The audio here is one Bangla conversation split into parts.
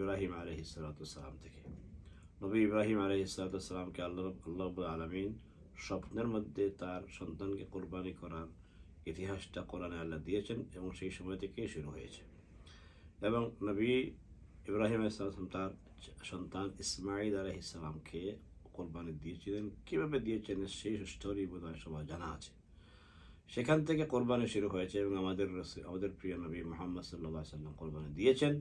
ইব্রাহিম আলাইহিসসালাম থেকে। নবী ইব্রাহিম আলাইহিসসালামকে আল্লাহ রাব্বুল আলামিন স্বপ্নের মধ্যে তার সন্তানকে কোরবানি করার ইতিহাসটা কোরআনে আল্লাহ দিয়েছেন এবং সেই সময় থেকেই শুরু হয়েছে। এবং নবী ইব্রাহিম আলাইহিসসালাম তার সন্তান ইসমাঈল আলাইহিসসালামকে কোরবানি দিয়েছিলেন। কীভাবে দিয়েছেন সেই স্টোরি বোধহয় সবার জানা আছে। সেখান থেকে কোরবানি শুরু হয়েছে এবং আমাদের প্রিয় নবী মুহাম্মদ সাল্লাল্লাহু আলাইহি ওয়াসাল্লাম কোরবানি দিয়েছেন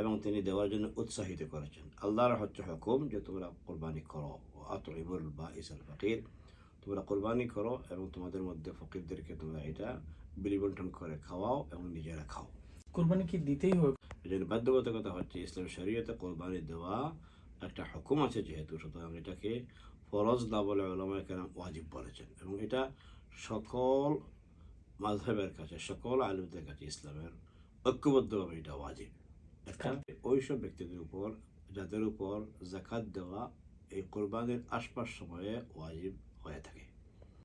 এবং তিনি দেওয়ার জন্য উৎসাহিত করেছেন। আল্লাহর হচ্ছে হুকুম যে তোমরা কোরবানি করো, আতইমুল বাঈসাল ফাকির, তোমরা কোরবানি করো এবং তোমাদের মধ্যে ফকিরদেরকে তোমরা এটা বিলি-বন্টন করে খাওয়াও এবং নিজেরা খাও। কোরবানি কি দিতেই হবে? এই জন্য বাধ্যবাধকতা হচ্ছে ইসলাম শরীয়তে কোরবানি দেওয়া একটা হুকুম আছে যেহেতু, সুতরাং এটাকে ফরজ না বলে উলামায়ে কেরাম ওয়াজিব বলেছেন এবং এটা সকল মাযহাবের কাছে, সকল আলেমদের কাছে ইসলামের ঐক্যবদ্ধভাবে এটা ওয়াজিব। একটা ওইসব ব্যক্তিদের উপর যাদের উপর যাকাত দেওয়া এই কোরবানির আশপাশ সময়ে ওয়াজিব হয়ে থাকে।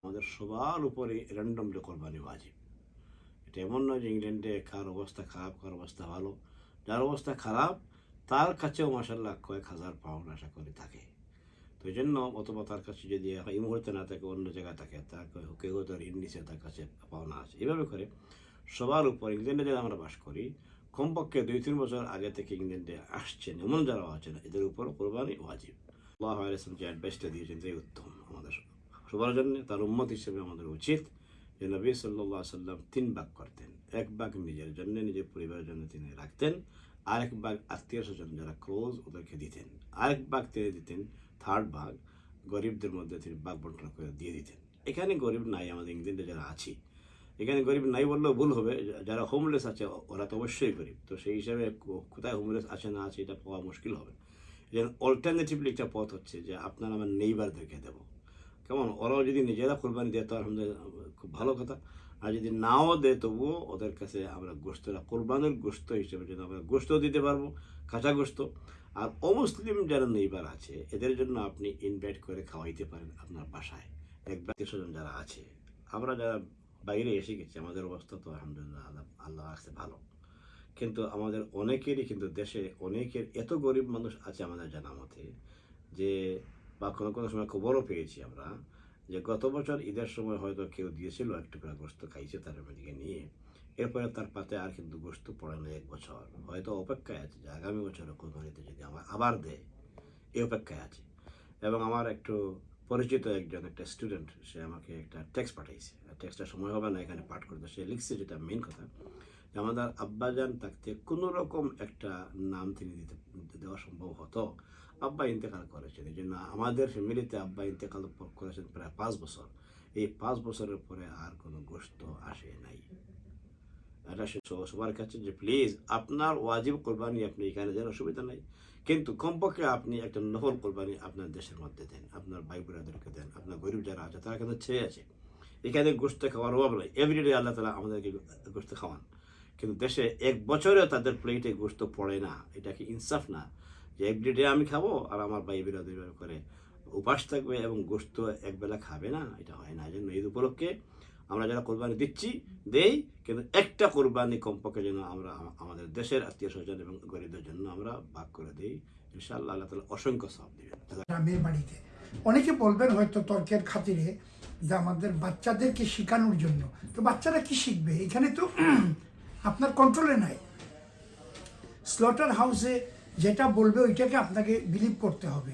আমাদের সবার উপরে র্যান্ডমলি কোরবানি ওয়াজিব। এটা এমন নয় যে ইংল্যান্ডে কার অবস্থা খারাপ, কার অবস্থা ভালো। যার অবস্থা খারাপ তার কাছেও মাশাআল্লাহ কয়েক হাজার পাউন্ড আশা করে থাকে। তো এই জন্য অথবা তার কাছে যদি এই মুহূর্তে না থাকে, অন্য জায়গায় থাকে, তার কেউ তার নিচে তার কাছে পাওনা আছে। এভাবে করে সবার উপর, ইংল্যান্ডে যারা আমরা বাস করি, কমপক্ষে 2-3 বছর আগে থেকে ইংল্যান্ডে আসছেন এমন যারা আছেন এদের উপর কোরবানি ওয়াজিব। আল্লাহু আলাইহি ওয়াসাল্লাম যে অ্যাডভাইসটা দিয়েছেন যে উত্তম আমাদের সবার জন্য। তার উম্মত হিসেবে আমাদের উচিত যে নবী সাল্লাল্লাহু আলাইহি ওয়াসাল্লাম 3 ভাগ করতেন। 1 ভাগ নিজের জন্য, নিজের পরিবারের জন্য তিনি রাখতেন। আরেক ভাগ আত্মীয় স্বজন যারা ক্লোজ ওদেরকে দিতেন। আরেক ভাগ তিনি দিতেন, 3rd ভাগ গরিবদের মধ্যে তিনি ভাগ বন্টন করে দিয়ে দিতেন। এখানে গরিব নাই, আমাদের ইংল্যান্ডে যারা আছি এখানে গরিব নাই বললেও ভুল হবে। যারা হোমলেস আছে ওরা তো অবশ্যই গরিব। তো সেই হিসাবে কোথায় হোমলেস আছে না আছে এটা পাওয়া মুশকিল হবে। যেন অল্টারনেটিভলি একটা পথ হচ্ছে যে আপনার আমার নেইবারদেরকে দেবো। কেমন, ওরাও যদি নিজেরা কোরবানি দেয় তো আলহামদুলিল্লাহ খুব ভালো কথা। আর যদি নাও দেয় তবুও ওদের কাছে আমরা গোশতটা কোরবানির গোশত হিসেবে যেন আমরা গোশত দিতে পারবো, কাঁচা গোশত। আর অমুসলিম যারা নেইবার আছে এদের জন্য আপনি ইনভাইট করে খাওয়াইতে পারেন আপনার বাসায়। এক ব্যক্তি স্বজন যারা আছে, আমরা যারা বাইরে এসে গেছি আমাদের অবস্থা তো আলহামদুলিল্লাহ আল্লাহ আসতে ভালো, কিন্তু আমাদের অনেকেরই কিন্তু দেশে অনেকের এত গরিব মানুষ আছে আমাদের জানা মতে যে, বা কোনো কোনো সময় খবরও পেয়েছি আমরা যে গত বছর ঈদের সময় হয়তো কেউ দিয়েছিল এক টুকরা গোশত, খাইছে তার মেয়েদিকে নিয়ে, এরপরে তার পাতে আর কিন্তু গোশত পড়ে না 1 বছর। হয়তো অপেক্ষায় আছে যে আগামী বছরে কোরবানিতে যদি আমার আবার দেয়, এই অপেক্ষায় আছে। এবং আমার একটু পরিচিত একজন একটা স্টুডেন্ট, সে আমাকে একটা টেক্সট পাঠিয়েছে। টেক্সটটা সময় হবে না এখানে পাঠ করতে। সে লিখছে যেটা মেইন কথা যে আমাদের আব্বাজান থাকতে কোনো রকম একটা নাম তিনি দেওয়া সম্ভব হতো। আব্বা ইন্তেকাল করেছেন, এই জন্য আমাদের ফ্যামিলিতে আব্বা ইন্তেকাল করেছেন প্রায় 5 বছর। এই 5 বছরের পরে আর কোনো গোশত আসে নাই। এটা সে সবার কাছে যে প্লিজ আপনার ওয়াজিব কোরবানি আপনি এখানে দেন, অসুবিধা নাই, কিন্তু কমপক্ষে আপনি একটা নফল কোরবানি আপনার দেশের মধ্যে দেন, আপনার ভাই বোনেদেরকে দেন। আপনার গরিব যারা আছে তারা কিন্তু ছেয়ে আছে, এখানে গোশত খাওয়ার অভাব নাই। এভরিডে আল্লাহ তাআলা আমাদেরকে গোশত খাওয়ান, কিন্তু দেশে 1 বছরেও তাদের প্লেটে গোশত পড়ে না। এটা কি ইনসাফ না যে এভরিডে আমি খাবো আর আমার ভাই বিরাদরি করে উপাস থাকবে এবং গোশত একবেলা খাবে না? এটা হয় না। এই জন্য ঈদ উপলক্ষে আমরা যারা কোরবানি দিচ্ছি দেই, কিন্তু একটা কোরবানি কমপক্ষে যেন আমরা আমাদের দেশের আত্মীয় স্বজন এবং গরিবদের জন্য আমরা ভাগ করে দিই। ইনশাআল্লাহ আল্লাহ তাআলা অসংখ্য সওয়াব দিবেন। গ্রামের বাড়িতে অনেকে বলবেন হয়তো তর্কের খাতিরে যে আমাদের বাচ্চাদেরকে শেখানোর জন্য, তো বাচ্চারা কি শিখবে? এখানে তো আপনার কন্ট্রোলে নাই। স্লটার হাউসে যেটা বলবে ওইটাকে আপনাকে বিলিভ করতে হবে।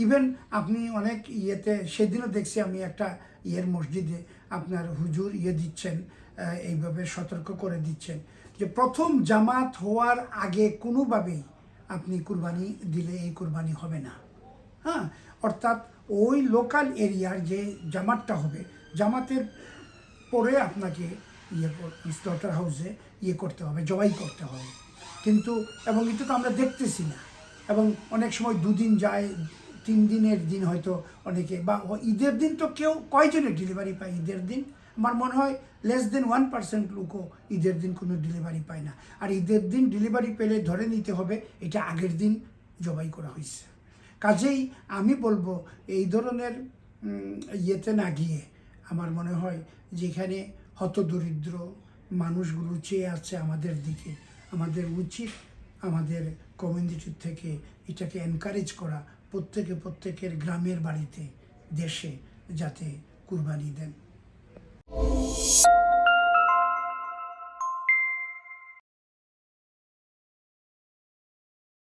ইভেন আপনি অনেক ইয়েতে, সেদিনও দেখছি আমি একটা মসজিদে আপনার হুজুর দিচ্ছেন, এইভাবে সতর্ক করে দিচ্ছেন যে প্রথম জামাত হওয়ার আগে কোনোভাবেই আপনি কুরবানি দিলে এই কুরবানি হবে না। হ্যাঁ, অর্থাৎ ওই লোকাল এরিয়ার যে জামাতটা হবে, জামাতের পরে আপনাকে স্লটার হাউসে করতে হবে, জবাই করতে হবে। কিন্তু এবং এটা তো আমরা দেখতেছি না, এবং অনেক সময় 2 দিন যায়, 3 দিনের দিন হয়তো অনেকে, বা ঈদের দিন তো কেউ কয়জনের ডেলিভারি পায় ঈদের দিন? আমার মনে হয় লেস দেন 1% লোকও ঈদের দিন কোনো ডেলিভারি পায় না। আর ঈদের দিন ডেলিভারি পেলে ধরে নিতে হবে এটা আগের দিন জবাই করা হয়েছে। কাজেই আমি বলবো এই ধরনের ইয়েতে না গিয়ে আমার মনে হয় যেখানে হতদরিদ্র মানুষগুলো চেয়ে আছে আমাদের দিকে, আমাদের উচিত আমাদের কমিউনিটি থেকে এটাকে এনকারেজ করা, প্রত্যেকের গ্রামের বাড়িতে, দেশে যাতে কুরবানি দেন।